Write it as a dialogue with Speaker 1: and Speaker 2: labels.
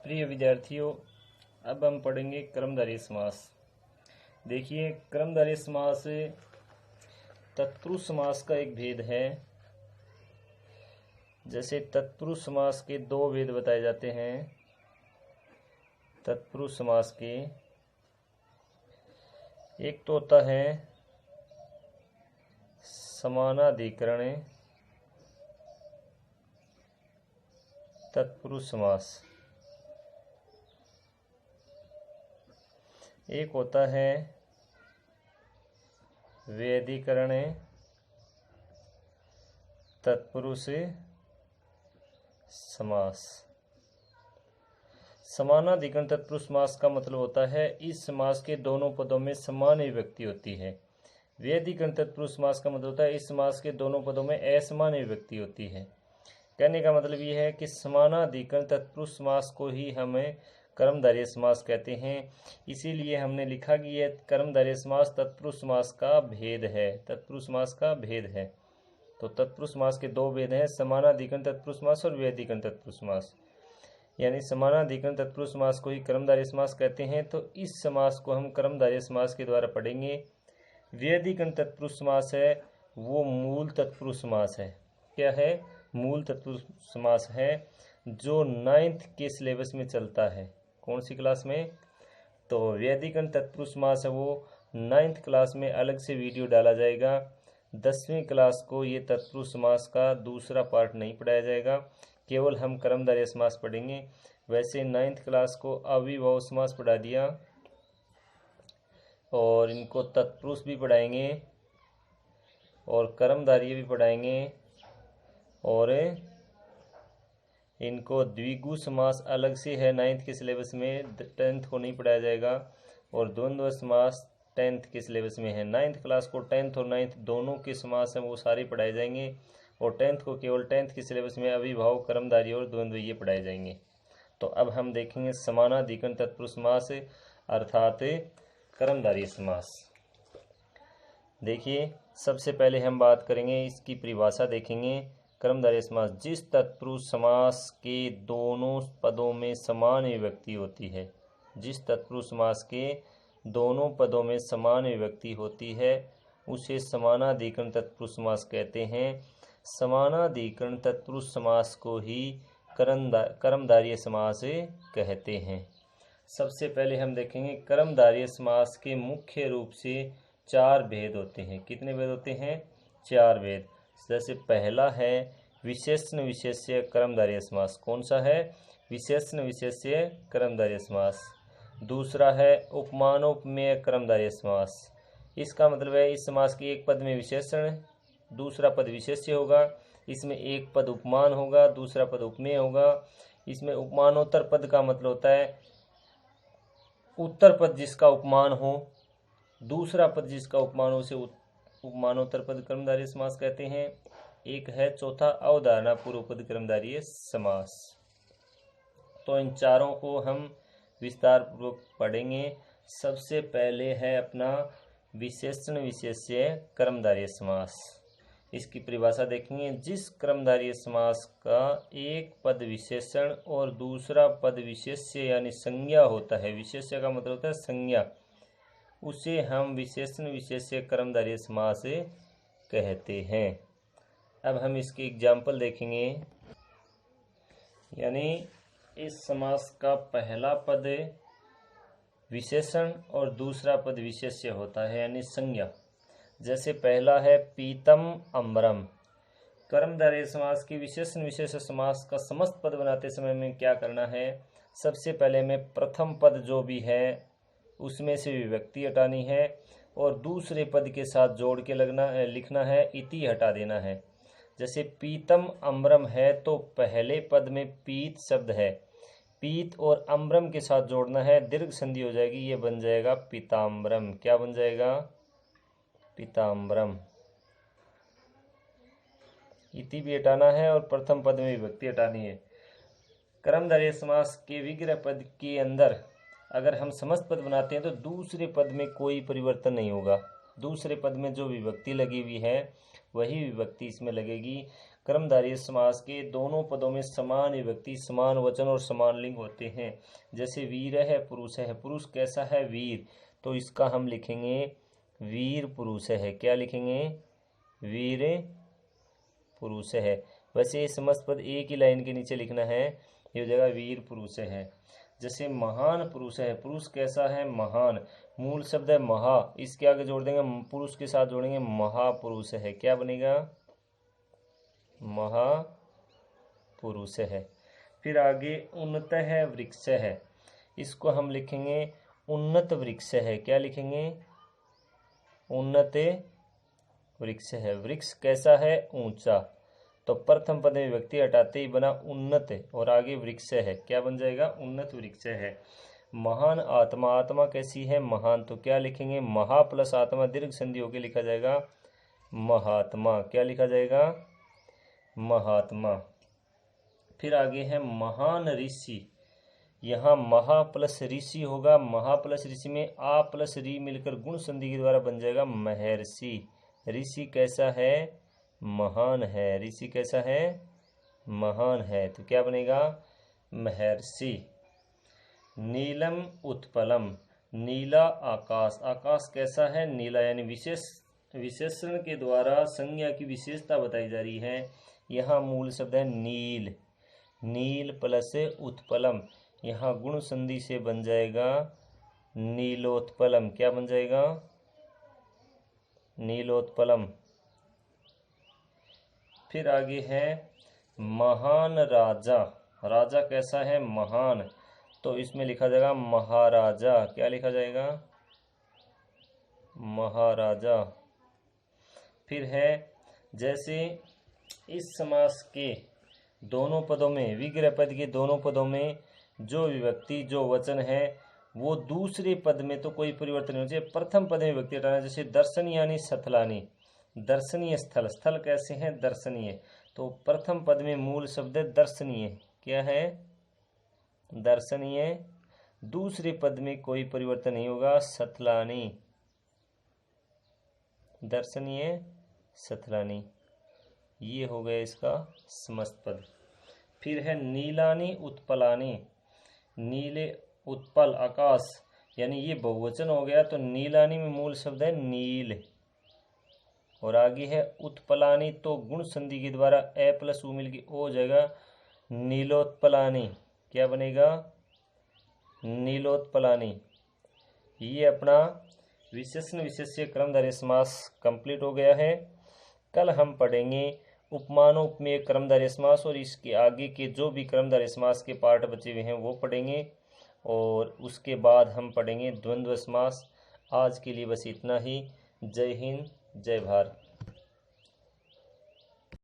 Speaker 1: प्रिय विद्यार्थियों, अब हम पढ़ेंगे कर्मधारय समास। देखिए, कर्मधारय समास तत्पुरुष समास का एक भेद है। जैसे तत्पुरुष समास के दो भेद बताए जाते हैं। तत्पुरुष समास के एक तो होता है समानाधिकरण तत्पुरुष समास, एक होता है वैयाधिकरण तत्पुरुष समास। समानाधिकरण तत्पुरुष समास का मतलब होता है इस समास के दोनों पदों में समान विभक्ति होती है। वैयाधिकरण तत्पुरुष समास का मतलब होता है इस समास के दोनों पदों में असमान विभक्ति होती है। कहने का मतलब ये है कि समानाधिकरण तत्पुरुष समास को ही हमें कर्मधारय समास कहते हैं। इसीलिए हमने लिखा कि यह कर्मधारय समास तत्पुरुष समास का भेद है। तत्पुरुष समास का भेद है। तो तत्पुरुष समास के दो भेद हैं, समानाधिकरण तत्पुरुष समास और वैयाधिकरण तत्पुरुष समास। यानी समानाधिकरण तत्पुरुष समास को ही कर्मधारय समास कहते हैं। तो इस समास को हम कर्मधारय समास के द्वारा पढ़ेंगे। वैयाधिकरण तत्पुरुष समास है वो मूल तत्पुरुष समास है। क्या है? मूल तत्पुरुष समास है जो 9th के सिलेबस में चलता है। कौन सी क्लास में? तो वैयाधिकरण तत्पुरुष समास है वो 9th क्लास में अलग से वीडियो डाला जाएगा। 10वीं क्लास को ये तत्पुरुष समास का दूसरा पार्ट नहीं पढ़ाया जाएगा, केवल हम कर्मधारय समास पढ़ेंगे। वैसे 9th क्लास को अविभाव समास पढ़ा दिया और इनको तत्पुरुष भी पढ़ाएंगे और कर्मधारय भी पढ़ाएंगे और इनको द्विगु समास अलग से है 9th के सिलेबस में, 10th को नहीं पढ़ाया जाएगा। और द्वंद्व समास 10th के सिलेबस में है। 9th क्लास को 10th और 9th दोनों के समास हैं वो सारे पढ़ाए जाएंगे और 10th को केवल 10th के सिलेबस में अविभाव, कर्मधारय और द्वंद्व ये पढ़ाए जाएंगे। तो अब हम देखेंगे समानाधिकरण तत्पुरुष समास अर्थात कर्मधारय समास। देखिए, सबसे पहले हम बात करेंगे, इसकी परिभाषा देखेंगे। कर्मधारय समास जिस तत्पुरुष समास के दोनों पदों में समान विभक्ति होती है। जिस तत्पुरुष समास के दोनों पदों में समान विभक्ति होती है उसे समानाधिकरण तत्पुरुष समास कहते हैं। समानाधिकरण तत्पुरुष समास को ही कर्मधारय समास कहते हैं। सबसे पहले हम देखेंगे कर्मधारय समास के मुख्य रूप से 4 भेद होते हैं। कितने भेद होते हैं? 4 भेद। जैसे पहला है विशेषण विशेष्य कर्मधारय समास। कौन सा है? विशेषण विशेष्य कर्मधारय समास। दूसरा है उपमानोपमेय कर्मधारय समास। इसका मतलब है इस समास के एक पद में विशेषण, दूसरा पद विशेष्य होगा। इसमें एक पद उपमान होगा, दूसरा पद उपमेय होगा। इसमें उपमानोत्तर पद का मतलब होता है उत्तर पद जिसका उपमान हो, दूसरा पद जिसका उपमान हो उसे उपमानोत्तर पद कर्मधारय समास कहते हैं। एक है चौथा अवधारणा पूर्व पद कर्मधारय समास। तो इन चारों को हम विस्तार पूर्वक पढ़ेंगे। सबसे पहले है अपना विशेषण विशेष्य कर्मधारय समास। इसकी परिभाषा देखेंगे। जिस कर्मधारय समास का एक पद विशेषण और दूसरा पद विशेष्य यानी संज्ञा होता है, विशेष्य का मतलब होता है संज्ञा, उसे हम विशेषण विशेष्य कर्मधारय समास कहते हैं। अब हम इसके एग्जाम्पल देखेंगे। यानी इस समास का पहला पद विशेषण और दूसरा पद विशेष्य होता है यानी संज्ञा। जैसे पहला है पीतम अम्बरम। कर्मधारय समास की विशेषण विशेष्य समास का समस्त पद बनाते समय में क्या करना है? सबसे पहले में प्रथम पद जो भी है उसमें से विभक्ति हटानी है और दूसरे पद के साथ जोड़ के लिखना है, इति हटा देना है। जैसे पीतम अम्बरम है तो पहले पद में पीत शब्द है, पीत और अम्बरम के साथ जोड़ना है, दीर्घ संधि हो जाएगी, ये बन जाएगा पीताम्बरम। क्या बन जाएगा? पीताम्बरम। इति भी हटाना है और प्रथम पद में विभक्ति हटानी है। कर्मधारय समास के विग्रह पद के अंदर अगर हम समस्त पद बनाते हैं तो दूसरे पद में कोई परिवर्तन नहीं होगा। दूसरे पद में जो विभक्ति लगी हुई है वही विभक्ति इसमें लगेगी। कर्मधारय समास के दोनों पदों में समान विभक्ति, समान वचन और समान लिंग होते हैं। जैसे वीर है, पुरुष है। पुरुष कैसा है? वीर। तो इसका हम लिखेंगे वीर पुरुष है। क्या लिखेंगे? वीर पुरुष है। वैसे ये समस्त पद एक ही लाइन के नीचे लिखना है, ये हो जाएगा वीर पुरुष है। जैसे महान पुरुष है। पुरुष कैसा है? महान। मूल शब्द है महा, इसके आगे जोड़ देंगे, पुरुष के साथ जोड़ेंगे महापुरुष है। क्या बनेगा? महापुरुष है। फिर आगे उन्नत है, वृक्ष है। इसको हम लिखेंगे उन्नत वृक्ष है। क्या लिखेंगे? उन्नत वृक्ष है। वृक्ष कैसा है? ऊंचा। तो प्रथम पद में विभक्ति हटाते ही बना उन्नत और आगे वृक्ष है। क्या बन जाएगा? उन्नत वृक्ष है। महान आत्मा। आत्मा कैसी है? महान। तो क्या लिखेंगे? महा प्लस आत्मा दीर्घ संधि होकर लिखा जाएगा महात्मा। क्या लिखा जाएगा? महात्मा। फिर आगे है महान ऋषि। यहाँ महा प्लस ऋषि होगा। महा प्लस ऋषि में आ प्लस री मिलकर गुण संधि के द्वारा बन जाएगा महर्षि। ऋषि कैसा है? महान है। ऋषि कैसा है? महान है। तो क्या बनेगा? महर्षि। नीलम उत्पलम। नीला आकाश। आकाश कैसा है? नीला। यानी विशेषण के द्वारा संज्ञा की विशेषता बताई जा रही है। यहाँ मूल शब्द है नील। नील प्लस उत्पलम, यहाँ गुण संधि से बन जाएगा नीलोत्पलम। क्या बन जाएगा? नीलोत्पलम। फिर आगे है महान राजा। राजा कैसा है? महान। तो इसमें लिखा जाएगा महाराजा। क्या लिखा जाएगा? महाराजा। फिर है जैसे इस समास के दोनों पदों में, विग्रह पद के दोनों पदों में जो विभक्ति, जो वचन है, वो दूसरे पद में तो कोई परिवर्तन नहीं होना चाहिए। प्रथम पद में विभक्ति हटाना। जैसे दर्शन यानी स्थलानी। दर्शनीय स्थल। स्थल कैसे हैं? दर्शनीय। तो प्रथम पद में मूल शब्द है दर्शनीय। क्या है? दर्शनीय। दूसरे पद में कोई परिवर्तन नहीं होगा, स्थलानी। दर्शनीय, स्थलानी। ये हो गया इसका समस्त पद। फिर है नीलानी उत्पलानी। नीले उत्पल आकाश, यानी ये बहुवचन हो गया। तो नीलानी में मूल शब्द है नील और आगे है उत्पलानी। तो गुण संधि के द्वारा ए प्लस उ मिल के ओ हो जाएगा नीलोत्पलानी। क्या बनेगा? नीलोत्पलानी। ये अपना विशेषण विशेष्य क्रमधारय समास कंप्लीट हो गया है। कल हम पढ़ेंगे उपमानो उपमेय क्रमधारय समास और इसके आगे के जो भी क्रमधारय समास के पार्ट बचे हुए हैं वो पढ़ेंगे और उसके बाद हम पढ़ेंगे द्वंद्व समास। आज के लिए बस इतना ही। जय हिंद, जय भारत।